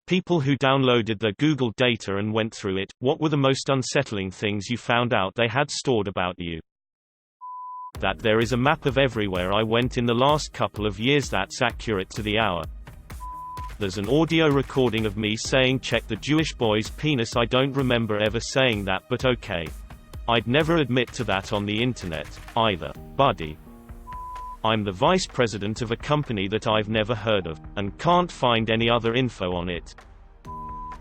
People who downloaded their Google data and went through it, what were the most unsettling things you found out they had stored about you? That there is a map of everywhere I went in the last couple of years that's accurate to the hour. There's an audio recording of me saying check the Jewish boy's penis. I don't remember ever saying that, but okay. I'd never admit to that on the internet, either, buddy. I'm the vice president of a company that I've never heard of, and can't find any other info on it.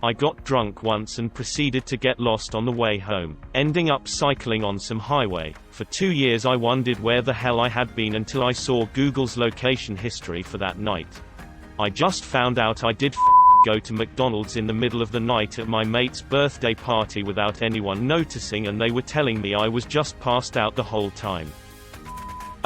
I got drunk once and proceeded to get lost on the way home, ending up cycling on some highway. For 2 years I wondered where the hell I had been until I saw Google's location history for that night. I just found out I did go to McDonald's in the middle of the night at my mate's birthday party without anyone noticing, and they were telling me I was just passed out the whole time.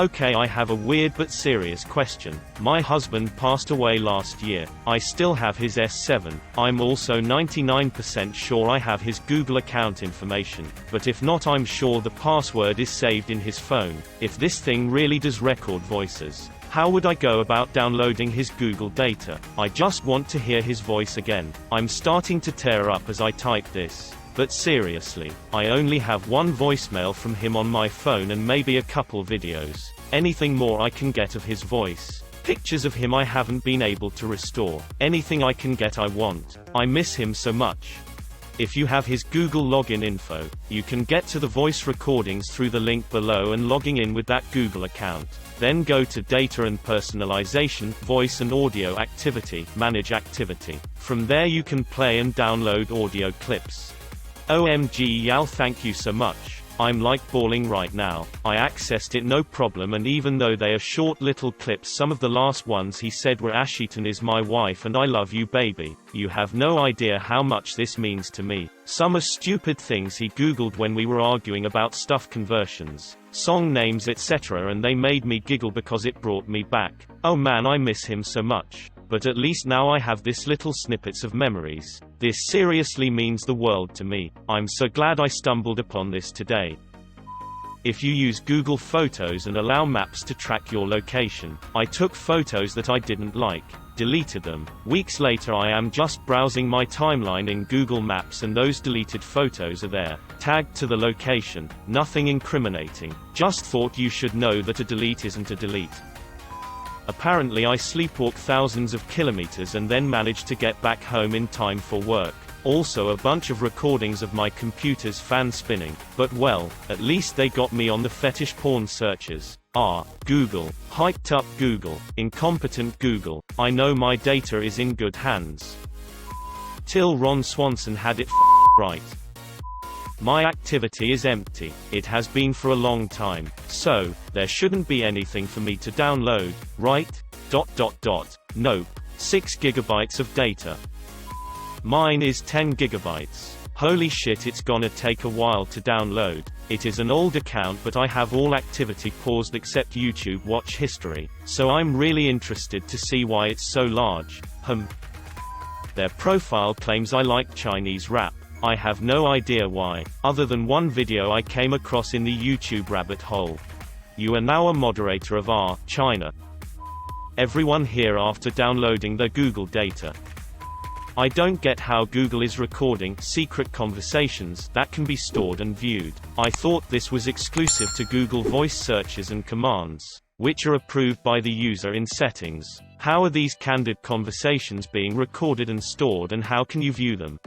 Okay, I have a weird but serious question. My husband passed away last year. I still have his S7. I'm also 99% sure I have his Google account information, but if not, I'm sure the password is saved in his phone. If this thing really does record voices, how would I go about downloading his Google data? I just want to hear his voice again. I'm starting to tear up as I type this. But seriously, I only have one voicemail from him on my phone and maybe a couple videos. Anything more I can get of his voice. Pictures of him I haven't been able to restore. Anything I can get I want. I miss him so much. If you have his Google login info, you can get to the voice recordings through the link below and logging in with that Google account. Then go to Data and Personalization, Voice and Audio Activity, Manage Activity. From there you can play and download audio clips. OMG Yal, thank you so much. I'm like bawling right now. I accessed it no problem, and even though they are short little clips, some of the last ones he said were Ashiton is my wife and I love you baby. You have no idea how much this means to me. Some are stupid things he googled when we were arguing about stuff conversions, song names etc., and they made me giggle because it brought me back. Oh man, I miss him so much. But at least now I have this little snippets of memories. This seriously means the world to me. I'm so glad I stumbled upon this today. If you use Google Photos and allow Maps to track your location, I took photos that I didn't like, deleted them. Weeks later I am just browsing my timeline in Google Maps and those deleted photos are there, tagged to the location, nothing incriminating. Just thought you should know that a delete isn't a delete. Apparently I sleepwalk thousands of kilometers and then manage to get back home in time for work. Also a bunch of recordings of my computer's fan spinning, but well, at least they got me on the fetish porn searches. Google. Hyped up Google. Incompetent Google. I know my data is in good hands. Till Ron Swanson had it right. My activity is empty. It has been for a long time. So, there shouldn't be anything for me to download, right? Nope. 6 gigabytes of data. Mine is 10 gigabytes. Holy shit, it's gonna take a while to download. It is an old account, but I have all activity paused except YouTube watch history, so I'm really interested to see why it's so large. Their profile claims I like Chinese rap. I have no idea why, other than one video I came across in the YouTube rabbit hole. You are now a moderator of China. Everyone here after downloading their Google data. I don't get how Google is recording secret conversations that can be stored and viewed. I thought this was exclusive to Google voice searches and commands, which are approved by the user in settings. How are these candid conversations being recorded and stored, and how can you view them?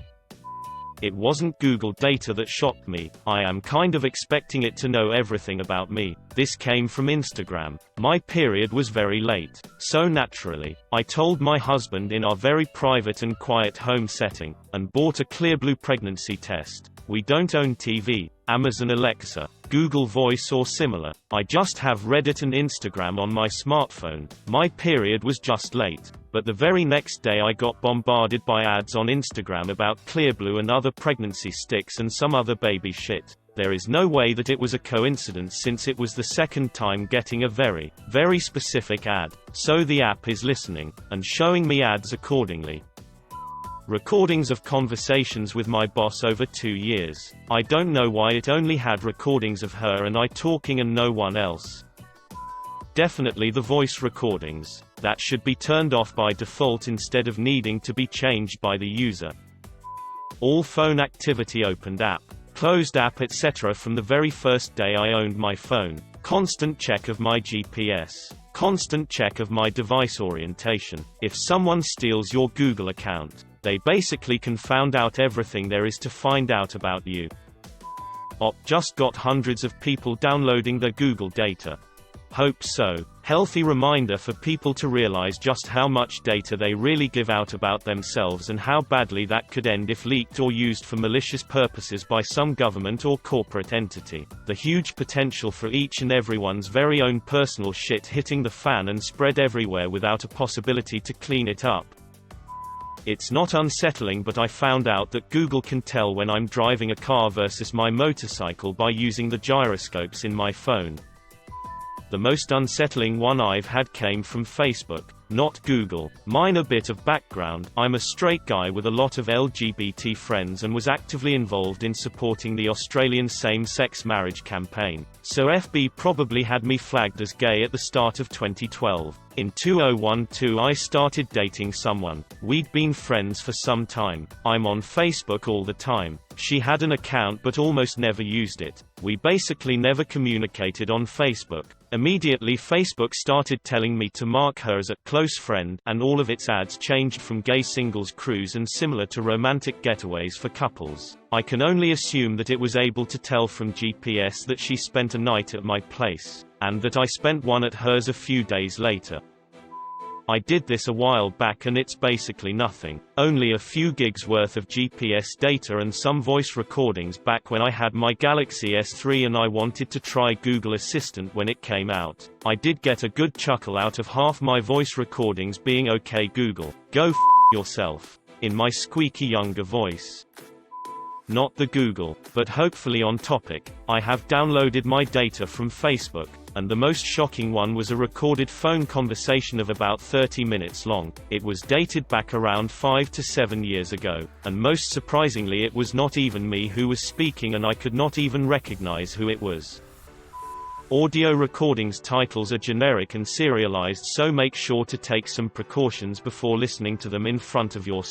It wasn't Google data that shocked me. I am kind of expecting it to know everything about me. This came from Instagram. My period was very late. So naturally, I told my husband in our very private and quiet home setting, and bought a Clearblue pregnancy test. We don't own TV, Amazon Alexa, Google Voice or similar. I just have Reddit and Instagram on my smartphone. My period was just late. But the very next day I got bombarded by ads on Instagram about Clearblue and other pregnancy sticks and some other baby shit. There is no way that it was a coincidence, since it was the second time getting a very, very specific ad. So the app is listening, and showing me ads accordingly. Recordings of conversations with my boss over 2 years. I don't know why it only had recordings of her and I talking and no one else. Definitely the voice recordings. That should be turned off by default instead of needing to be changed by the user. All phone activity, opened app, closed app, etc. from the very first day I owned my phone. Constant check of my GPS. Constant check of my device orientation. If someone steals your Google account, they basically can find out everything there is to find out about you. Just got hundreds of people downloading their Google data. Hope so. Healthy reminder for people to realize just how much data they really give out about themselves and how badly that could end if leaked or used for malicious purposes by some government or corporate entity. The huge potential for each and everyone's very own personal shit hitting the fan and spread everywhere without a possibility to clean it up. It's not unsettling, but I found out that Google can tell when I'm driving a car versus my motorcycle by using the gyroscopes in my phone. The most unsettling one I've had came from Facebook, not Google. Minor bit of background: I'm a straight guy with a lot of LGBT friends and was actively involved in supporting the Australian same-sex marriage campaign. So FB probably had me flagged as gay at the start of 2012. In 2012 I started dating someone. We'd been friends for some time. I'm on Facebook all the time. She had an account but almost never used it. We basically never communicated on Facebook. Immediately Facebook started telling me to mark her as a close friend, and all of its ads changed from gay singles cruise and similar to romantic getaways for couples. I can only assume that it was able to tell from GPS that she spent a night at my place, and that I spent one at hers a few days later. I did this a while back and it's basically nothing. Only a few gigs worth of GPS data and some voice recordings back when I had my Galaxy S3 and I wanted to try Google Assistant when it came out. I did get a good chuckle out of half my voice recordings being "Okay Google, go f*** yourself," in my squeaky younger voice. Not the Google, but hopefully on topic, I have downloaded my data from Facebook, and the most shocking one was a recorded phone conversation of about 30 minutes long. It was dated back around 5 to 7 years ago, and most surprisingly it was not even me who was speaking and I could not even recognize who it was. Audio recordings titles are generic and serialized, so make sure to take some precautions before listening to them in front of your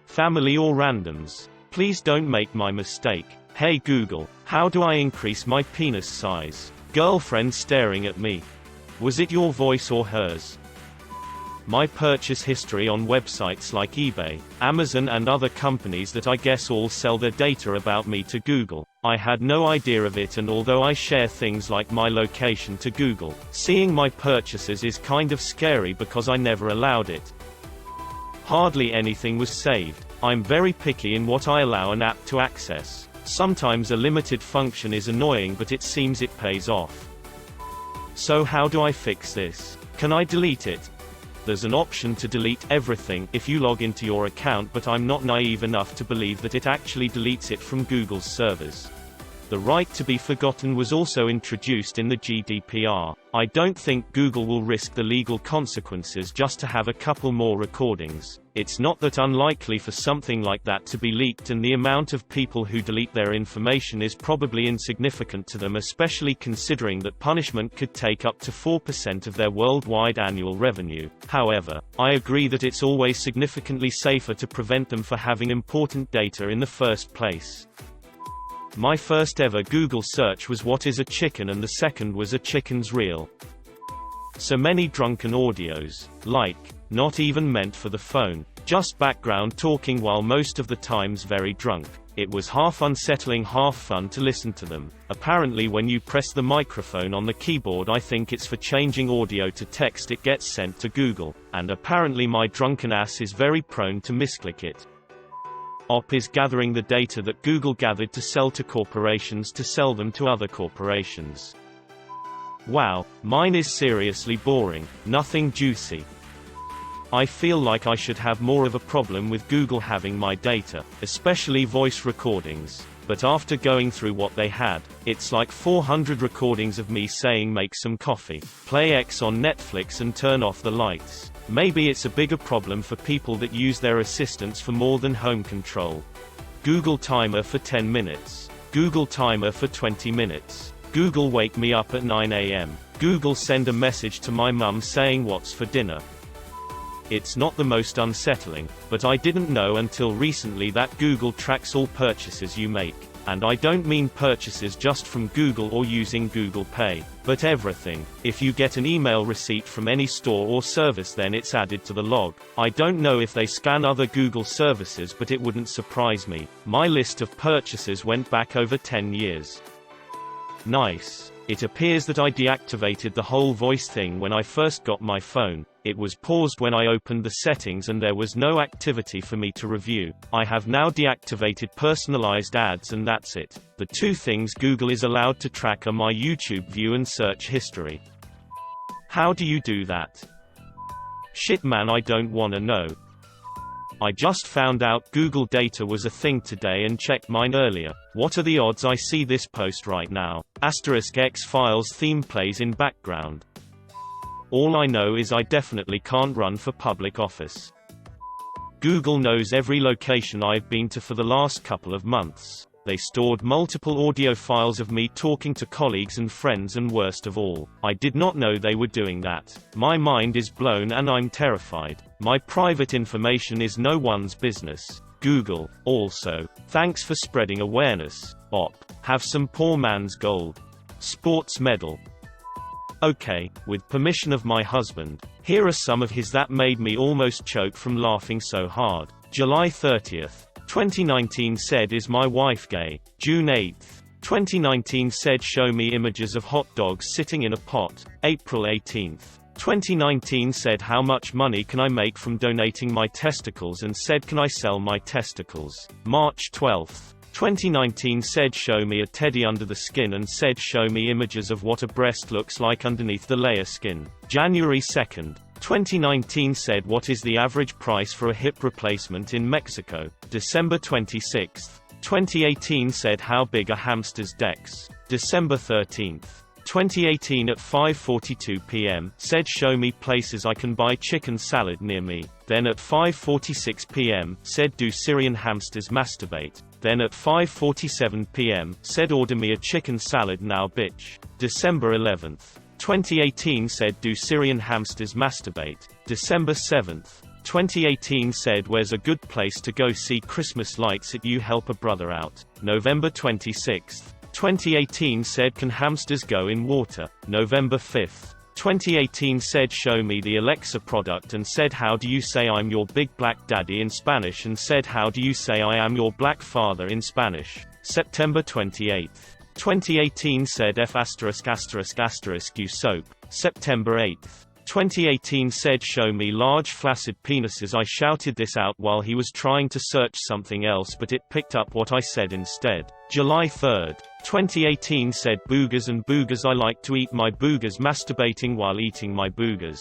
family or randoms. Please don't make my mistake. Hey Google, how do I increase my penis size? Girlfriend staring at me. Was it your voice or hers? My purchase history on websites like eBay, Amazon and other companies that I guess all sell their data about me to Google. I had no idea of it, and although I share things like my location to Google, seeing my purchases is kind of scary because I never allowed it. Hardly anything was saved. I'm very picky in what I allow an app to access. Sometimes a limited function is annoying, but it seems it pays off. So how do I fix this? Can I delete it? There's an option to delete everything if you log into your account, but I'm not naive enough to believe that it actually deletes it from Google's servers. The right to be forgotten was also introduced in the GDPR. I don't think Google will risk the legal consequences just to have a couple more recordings. It's not that unlikely for something like that to be leaked, and the amount of people who delete their information is probably insignificant to them, especially considering that punishment could take up to 4% of their worldwide annual revenue. However, I agree that it's always significantly safer to prevent them for having important data in the first place. My first ever Google search was "what is a chicken," and the second was "a chicken's real." So many drunken audios. Like, not even meant for the phone. Just background talking while most of the times very drunk. It was half unsettling, half fun to listen to them. Apparently when you press the microphone on the keyboard, I think it's for changing audio to text, it gets sent to Google. And apparently my drunken ass is very prone to misclick it. OP is gathering the data that Google gathered to sell to corporations to sell them to other corporations. Wow, mine is seriously boring, nothing juicy. I feel like I should have more of a problem with Google having my data, especially voice recordings. But after going through what they had, it's like 400 recordings of me saying "make some coffee, play X on Netflix and turn off the lights." Maybe it's a bigger problem for people that use their assistants for more than home control. Google timer for 10 minutes. Google timer for 20 minutes. Google wake me up at 9 a.m. Google send a message to my mum saying "what's for dinner." It's not the most unsettling, but I didn't know until recently that Google tracks all purchases you make. And I don't mean purchases just from Google or using Google Pay, but everything. If you get an email receipt from any store or service, then it's added to the log. I don't know if they scan other Google services, but it wouldn't surprise me. My list of purchases went back over 10 years. Nice. It appears that I deactivated the whole voice thing when I first got my phone. It was paused when I opened the settings and there was no activity for me to review. I have now deactivated personalized ads and that's it. The two things Google is allowed to track are my YouTube view and search history. How do you do that? Shit man, I don't wanna know. I just found out Google data was a thing today and checked mine earlier. What are the odds I see this post right now? *X-Files theme plays in background. All I know is I definitely can't run for public office. Google knows every location I've been to for the last couple of months. They stored multiple audio files of me talking to colleagues and friends, and worst of all, I did not know they were doing that. My mind is blown and I'm terrified. My private information is no one's business. Google, also, thanks for spreading awareness. Op. Have some poor man's gold. Sports medal. Okay, with permission of my husband, here are some of his that made me almost choke from laughing so hard. July 30th. 2019 said, is my wife gay? June 8th. 2019 said, show me images of hot dogs sitting in a pot. April 18th. 2019 said, how much money can I make from donating my testicles, and said, can I sell my testicles? March 12th. 2019 said, show me a teddy under the skin, and said, show me images of what a breast looks like underneath the layer skin. January 2nd. 2019 said, what is the average price for a hip replacement in Mexico? December 26th. 2018 said, how big are hamsters' decks? December 13th. 2018 at 5:42 p.m. said, show me places I can buy chicken salad near me. Then at 5:46 p.m. said, do Syrian hamsters masturbate? Then at 5:47 p.m. said, order me a chicken salad now bitch. December 11th. 2018 said, do Syrian hamsters masturbate? December 7th. 2018 said, where's a good place to go see Christmas lights at you help a brother out? November 26th. 2018 said, can hamsters go in water? November 5th. 2018 said, show me the Alexa product, and said, how do you say I'm your big black daddy in Spanish, and said, how do you say I am your black father in Spanish? September 28th. 2018 said, F****** you soap. September 8th. 2018 said, show me large flaccid penises. I shouted this out while he was trying to search something else, but it picked up what I said instead. July 3rd. 2018 said, boogers and boogers, I like to eat my boogers masturbating while eating my boogers.